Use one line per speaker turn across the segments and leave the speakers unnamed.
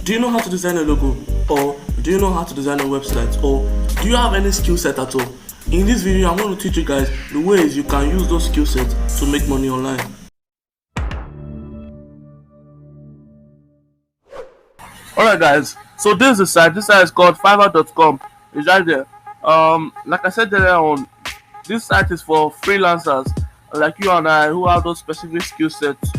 Do you know how to design a logo? Or do you know how to design a website? Or do you have any skill set at all? In this video, I'm going to teach you guys the ways you can use those skill sets to make money online. Alright guys, so this is the site. This site is called Fiverr.com. It's right there. Like I said earlier on, this site is for freelancers like you and I who have those specific skill sets.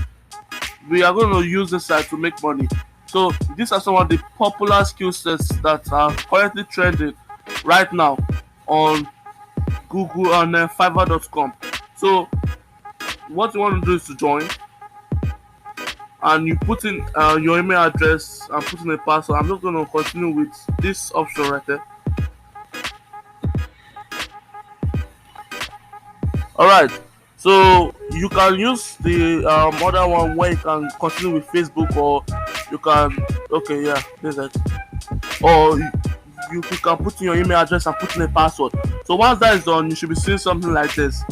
We are going to use this site to make money. So these are some of the popular skill sets that are currently trending right now on Google and Fiverr.com. So what you want to do is to join, and you put in your email address and put in a password. I'm just going to continue with this option right there. Alright, so you can use the other one where you can continue with Facebook, or you can, okay, yeah, there's it. Or you can put in your email address and put in a password. So once that is done, you should be seeing something like this.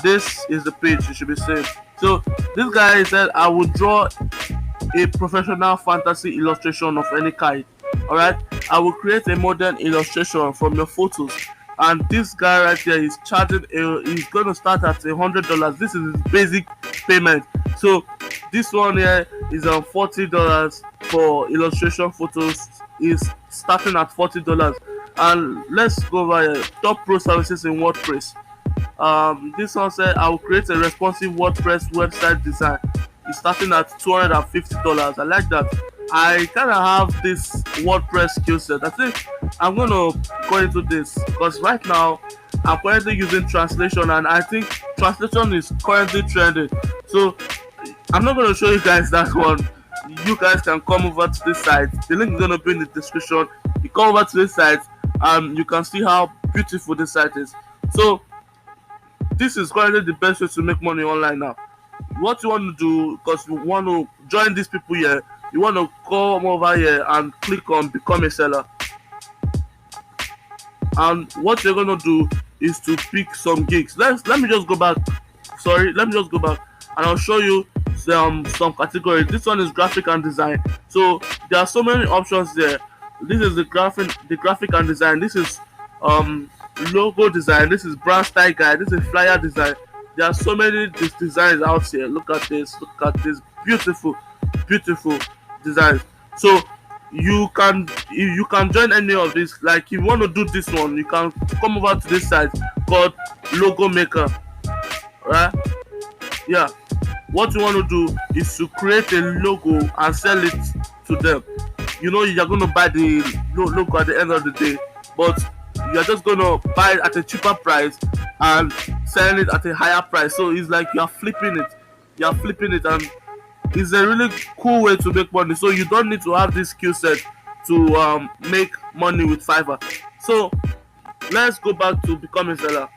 This is the page you should be seeing. So this guy said, I will draw a professional fantasy illustration of any kind. Alright, I will create a modern illustration from your photos. And this guy right here is charging he's going to start at $100. This is his basic payment. So this one here is $40 for illustration photos. Is starting at $40. And let's go over here. Top pro services in WordPress. This one said, I will create a responsive WordPress website design. It's starting at $250. I like that. I kind of have this WordPress skill set. I think I'm going to go into this because right now I'm currently using translation, and I think translation is currently trending. So I'm not going to show you guys that one. You guys can come over to this site. The link is going to be in the description. You come over to this site and you can see how beautiful this site is. So this is currently the best way to make money online now. What you want to do, because you want to join these people here, you want to come over here and click on become a seller. And what you're going to do is to pick some gigs. Let me just go back. Let me just go back and I'll show you some categories. This one is graphic and design. So there are so many options there. This is the graphic and design. This is logo design. This is brand style guide. This is flyer design. There are so many designs out here. Look at this beautiful designs. So you can join any of this. Like if you want to do this one, you can come over to this site called Logo Maker. Right? Yeah. What you want to do is to create a logo and sell it to them. You know you're going to buy the logo at the end of the day, but you're just going to buy it at a cheaper price and sell it at a higher price. So it's like you're flipping it, and it's a really cool way to make money. So you don't need to have this skill set to make money with Fiverr. So let's go back to becoming a seller.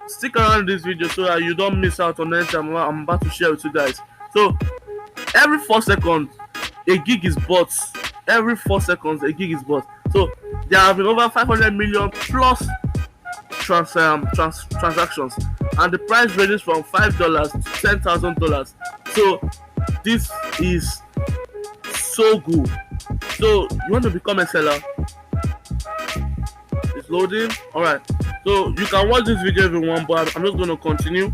Stick around this video so that you don't miss out on anything I'm about to share with you guys. So every 4 seconds a gig is bought. Every 4 seconds a gig is bought. So there have been over 500 million plus transactions, and the price ranges from $5 to $10,000. So this is so good. So you want to become a seller? It's loading. Alright, so you can watch this video if you want, but I'm just going to continue.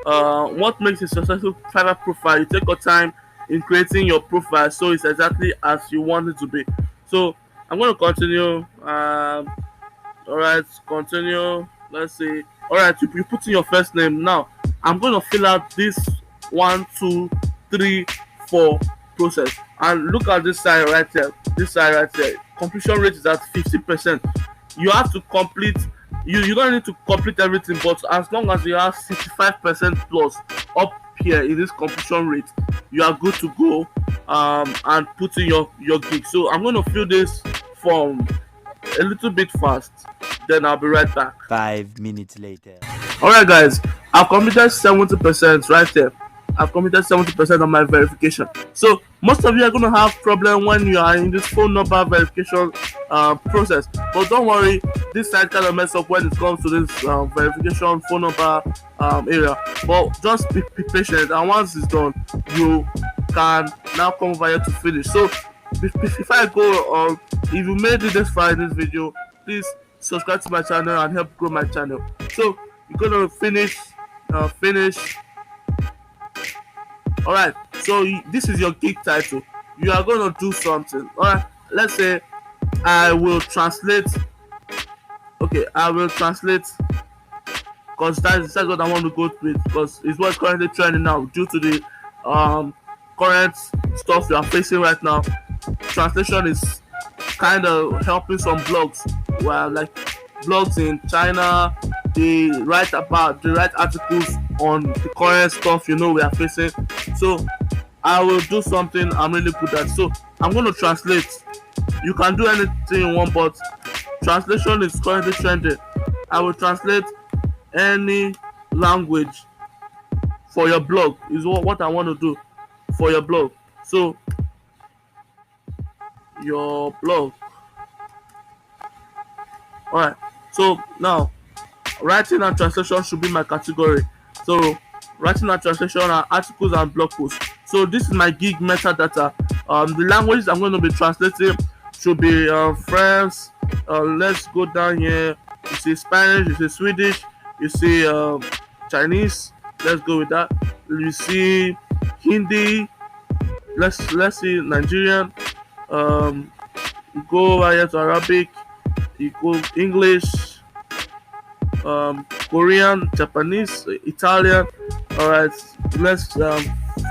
What makes a successful Fiverr profile? You take your time in creating your profile so it's exactly as you want it to be. So I'm going to continue. Alright, continue. Let's see. Alright, you put in your first name. Now I'm going to fill out this 1, 2, 3, 4 process, and look at this side right here. This side right here, completion rate is at 50%. You have to complete. You don't need to complete everything, but as long as you have 65% plus up here in this completion rate, you are good to go and put in your gig. So I'm going to fill this form a little bit fast, then I'll be right back.
5 minutes later.
Alright guys, I've completed 70% right there. I've completed 70% of my verification. So most of you are going to have problem when you are in this phone number verification process, but don't worry, this site kind of mess up when it comes to this verification phone number area. But just be patient, and once it's done, you can now come over here to finish. So before I go on, if you made it this far in this video, please subscribe to my channel and help grow my channel. So you're gonna finish. All right. So this is your gig title. You are gonna do something. All right. Let's say I will translate. Okay, I will translate because that's what I want to go with, because it's what's currently trending now due to the current stuff we are facing right now. Translation is kind of helping some blogs, where like blogs in China, they write articles on the current stuff we are facing. So I will do something I'm really good at. So I'm going to translate. You can do anything you want, but translation is currently trending. I will translate any language for your blog. Is what I want to do for your blog. So your blog. All right. So now writing and translation should be my category. So writing and translation are articles and blog posts. So this is my gig metadata. The languages I'm going to be translating should be French. Let's go down here. You see Spanish, you see Swedish, you see Chinese. Let's go with that. You see Hindi. Let's see Nigerian. Go over here to Arabic. You go English. Korean, Japanese, Italian. All right, let's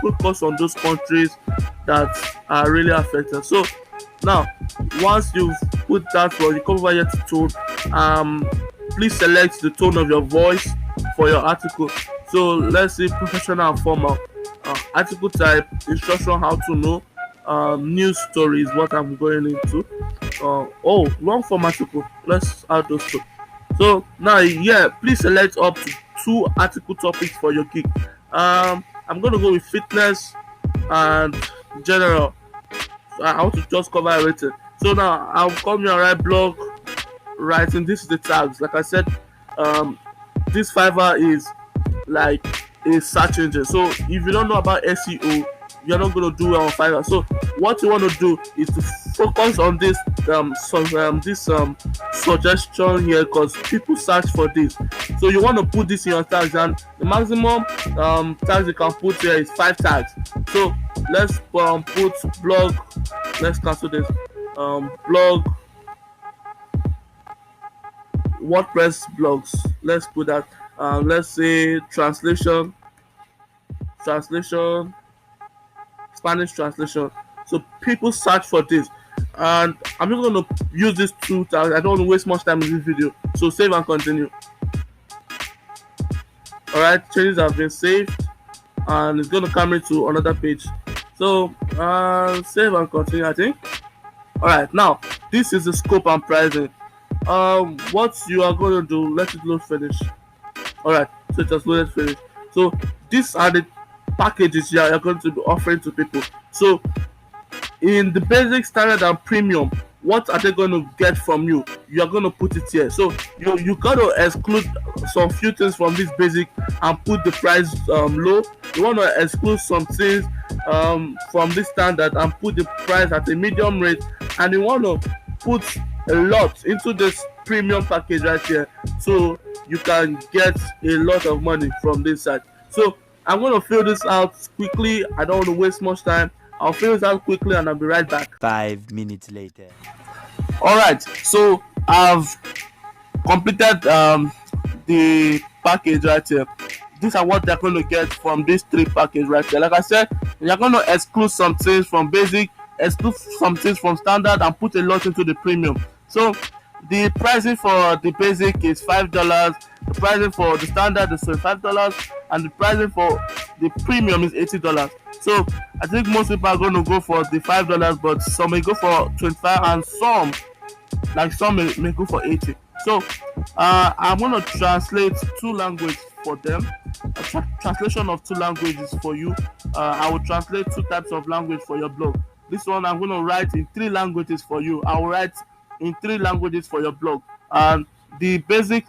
focus on those countries that are really affected. So now, once you've put that one, you come over here to tone. Please select the tone of your voice for your article. So let's say professional and formal. Article type, instruction how to know. News story is what I'm going into. Long form article. Let's add those two. So now, yeah, please select up to 2 article topics for your gig. I'm gonna go with fitness and general. So I want to just cover everything. So now I'll come here and write blog writing. This is the tags. Like I said, this Fiverr is like a search engine. So if you don't know about SEO, you're not going to do well on Fiverr. So what you want to do is to focus on this suggestion here, because people search for this. So you want to put this in your tags, and the maximum tags you can put here is 5 tags. So let's put blog. Let's cancel this. Blog, WordPress blogs. Let's put that. Let's say translation, Spanish translation. So people search for this, and I'm just going to use these 2 tags. I don't want to waste much time in this video. So save and continue. All right, changes have been saved, and it's going to come into another page. So save and continue, I think. All right, now this is the scope and pricing. What you are going to do, let it load finish. All right, so it has loaded finish. So these are the packages you are going to be offering to people. So in the basic, standard, and premium, what are they going to get from you? You are going to put it here. So you got to exclude some few things from this basic and put the price low. You want to exclude some things from this standard and put the price at a medium rate, and you want to put a lot into this premium package right here, so you can get a lot of money from this side. So I'm going to fill this out quickly. I don't want to waste much time. I'll fill this out quickly and I'll be right back.
5 minutes later.
All right, so I've completed the package right here. These are what they're going to get from this 3 package right here. Like I said, you're going to exclude some things from basic, exclude some things from standard, and put a lot into the premium. So the pricing for the basic is $5, the pricing for the standard is $25, and the pricing for the premium is $80. So I think most people are going to go for the $5, but some may go for 25, and some may go for 80. So I'm going to translate 2 languages for them. A translation of 2 languages for you. I will translate 2 types of language for your blog. This one I'm going to write in 3 languages for you. I will write in 3 languages for your blog. And the basic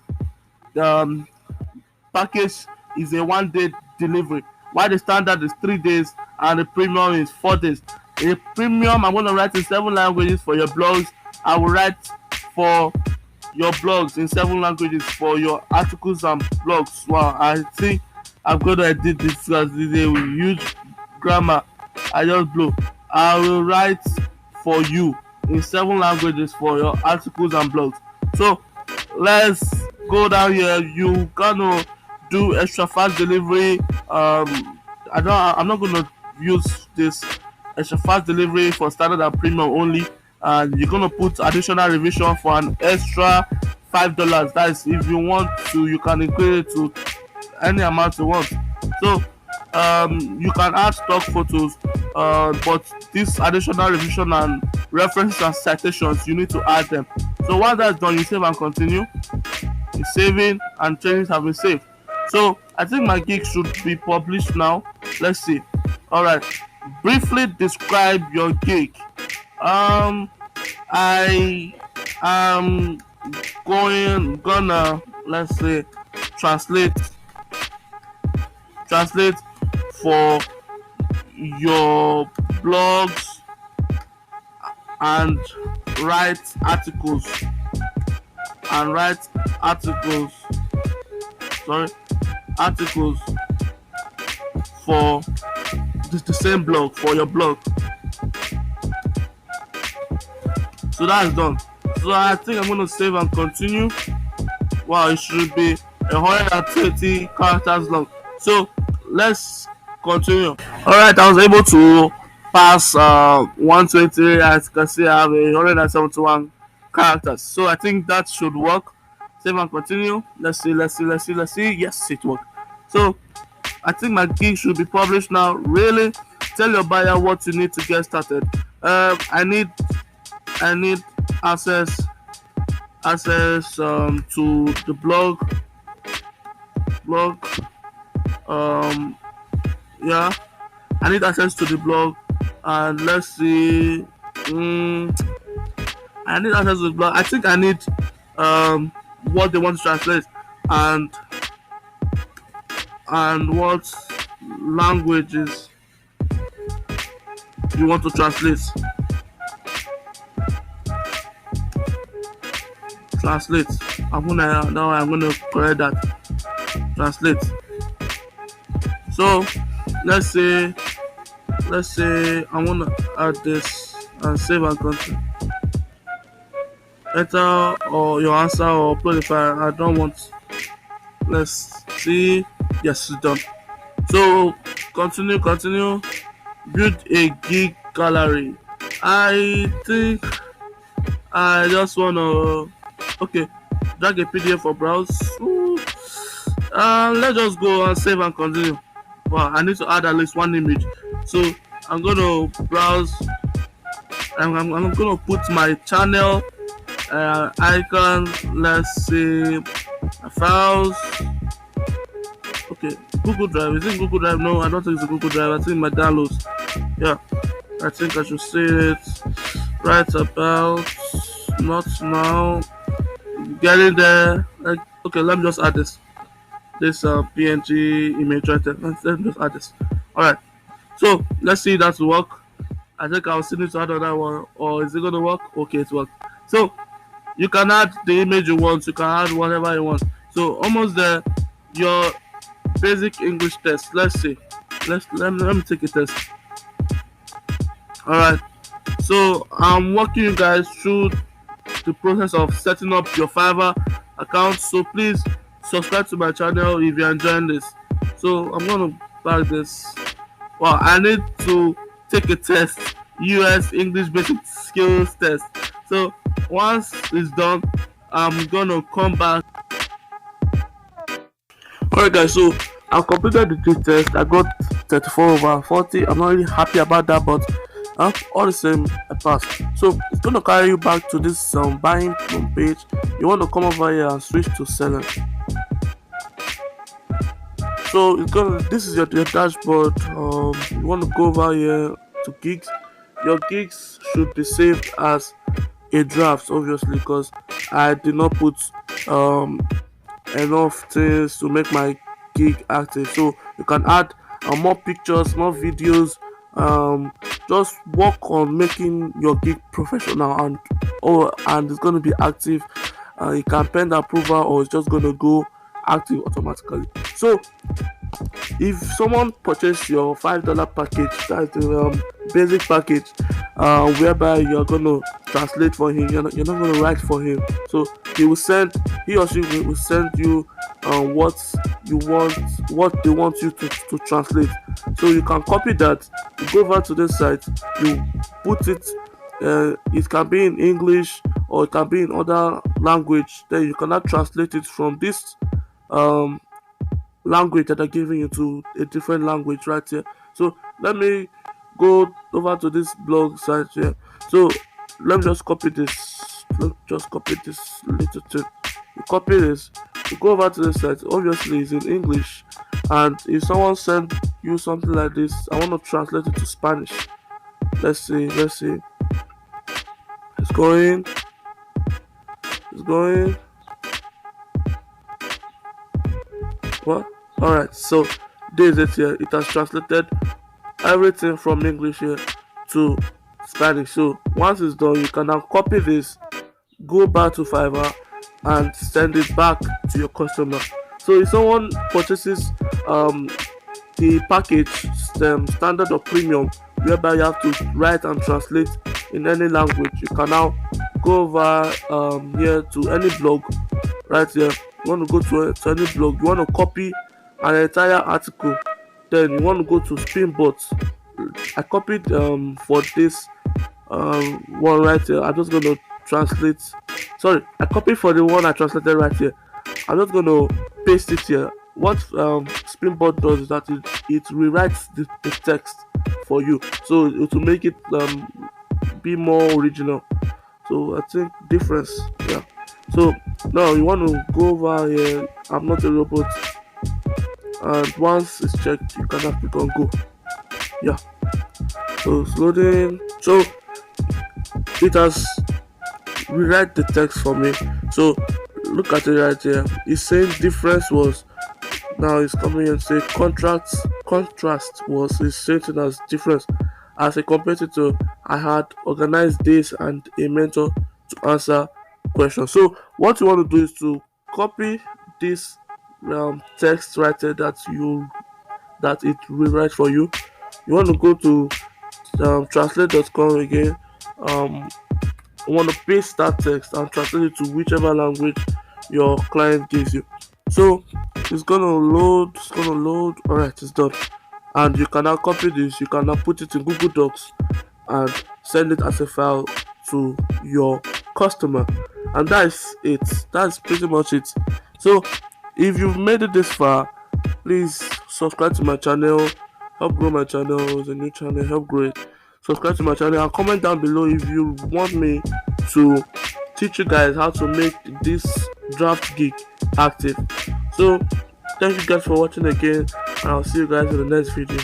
package is a 1-day delivery. While the standard is 3 days and the premium is 4 days. A premium, I'm gonna write in 7 languages for your blogs. I will write for your blogs in 7 languages for your articles and blogs. Wow, I think I'm gonna edit this because they will use grammar. I just blow. I will write for you in 7 languages for your articles and blogs. So let's go down here. You gonna do extra fast delivery. I'm not gonna use this extra fast delivery for standard and premium only, and you're gonna put additional revision for an extra $5. That is, if you want to, you can increase it to any amount you want. So you can add stock photos, but this additional revision and references and citations, you need to add them. So once that's done, you save and continue. It's saving and changes have been saved. So I think my gig should be published now. Let's see. All right. Briefly describe your gig. Um, I am gonna, let's say, translate translate for your blogs and write articles and write articles sorry articles for the same blog, for your blog. So that's done. So I think I'm gonna save and continue. Wow, it should be 130 characters long. So let's continue. Alright, I was able to pass 120. As you can see, I have 171 characters. So I think that should work. Save and continue. Let's see. Yes, it worked. So I think my gig should be published now. Really, tell your buyer what you need to get started. I need access to the blog. Um, yeah, I need access to the blog, and let's see. I need access to the blog. I think I need what they want to translate, and what languages you want to translate. Translate. I'm gonna correct that. Translate. So let's say I want to add this and save and continue. Enter or your answer or upload the file. I don't want. Let's see. Yes, it's done. So continue. Build a gig gallery. I think I just wanna drag a PDF for browse. Let's just go and save and continue. Wow, I need to add at least one image. So I'm gonna browse. I'm gonna put my channel icon. Let's see, files. Okay, Google Drive. Is it Google Drive? No, I don't think it's a Google Drive. I think my downloads. Yeah, I think I should say it right about. Not now. Getting there. Okay, let me just add this PNG image right there. Let me just add this. All right. So let's see that work. I think I'll still need to add another one, or is it gonna work? Okay, it worked. So you can add the image you want. You can add whatever you want. So almost there. Your basic English test. Let's see. Let me take a test. All right. So I'm walking you guys through the process of setting up your Fiverr account. So please subscribe to my channel if you're enjoying this. So I'm gonna back this. Wow, I need to take a test, US English basic skills test. So once it's done, I'm gonna come back. Alright guys, so I've completed the grid test. I got 34/40. I'm not really happy about that, but all the same, I passed. So it's gonna carry you back to this buying page. You want to come over here and switch to selling. So this is your dashboard. You want to go over here to gigs. Your gigs should be saved as a draft, obviously, because I did not put enough things to make my gig active. So you can add more pictures, more videos. um just work on making your gig professional, and it's going to be active. You can pen approval, or it's just going to go active automatically. So if someone purchase your $5 package, that's the basic package, whereby you're gonna translate for him, you're not gonna write for him. So he or she will send you what you want, what they want you to translate. So you can copy that, you go over to this site, you put it. It can be in English, or it can be in other language. Then you cannot translate it from this um language that are giving you to a different language right here. So let me go over to this blog site here. So let me just copy this. Just copy this little thing. You copy this. You go over to the site. Obviously, it's in English, and if someone send you something like this, I want to translate it to Spanish. Let's see. Let's see. It's going. It's going. What? All right. So this is it here. It has translated everything from English here to Spanish. So once it's done, you can now copy this, go back to Fiverr, and send it back to your customer. So if someone purchases the package, standard or premium, whereby you have to write and translate in any language, you can now go over here to any blog right here. You want to go to any blog, you want to copy an entire article, then you want to go to Spinbot. I copied for this one right here. I'm just gonna translate. Sorry, I copied for the one I translated right here. I'm just gonna paste it here. What Spinbot does is that it rewrites the text for you, so it will make it be more original. So I think difference, yeah. So now you want to go over here. I'm not a robot, and once it's checked, you can have click on go. Yeah. So it's loading. So it has rewrite the text for me. So look at it right here. It's saying difference was, now it's coming and say contrast was is stated as difference. As a competitor, I had organized this and a mentor to answer questions. So what you want to do is to copy this text right there that it rewrite for you. You want to go to translate.com again. You want to paste that text and translate it to whichever language your client gives you. So it's gonna load. It's gonna load. All right, it's done. And you can now copy this. You can now put it in Google Docs and send it as a file to your customer. And that's it. That's pretty much it. So if you've made it this far, please subscribe to my channel. Help grow my channel. It's a new channel. Help grow it. Subscribe to my channel and comment down below if you want me to teach you guys how to make this draft gig active. So thank you guys for watching again, and I'll see you guys in the next video.